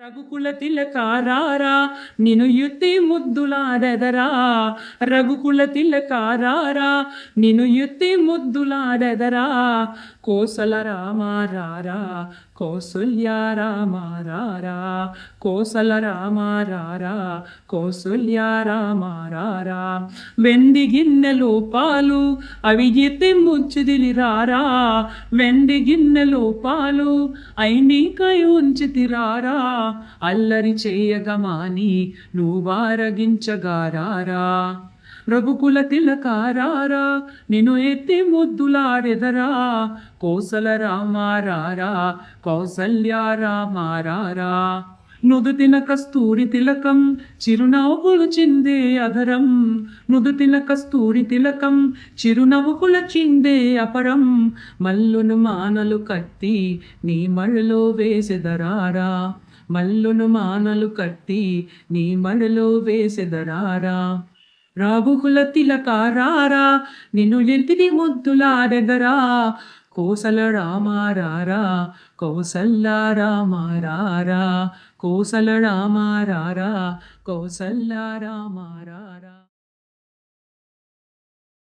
రఘుకుల తిలకారారా నిను యుత్తి ముద్దులాడెదరా రఘుకుల తిలకారారా నిను యుత్తి ముద్దులాడెదరా కోసల రామారారా కౌసల్య రామారారా కోసల రామారారా కౌసల్య రామారారా వెండి గిన్నెలో పాలు అవి ఎత్తి ముచ్చిదిలిరారా వెండి గిన్నెలో పాలు అయినీకై ఉంచితిరారా అల్లరి చేయగమాని నువ్వారగించగారారా రఘుకుల తిలకారారా నిన్ను ఎత్తి ముద్దులాడెదరా కోసల రామారారా కౌసల్య రామారారా నుదుటిన కస్తూరి తిలకం చిరునవ్వులు చిందే అధరం నుదుటిన కస్తూరి తిలకం చిరునవ్వుల చిందే అపరం మల్లును మానలు కట్టి నీ మళ్ళలో వేసెదరారా మల్లును మానలు కట్టి నీ మళ్ళలో వేసెదరారా రాఘుకుల తిలకారారా నిన్ను ఎత్తిని ముద్దులాడెదరా కోసల రామారారా కౌసల్య రామారారా కోసల రామారారా కౌసల్య రామారారా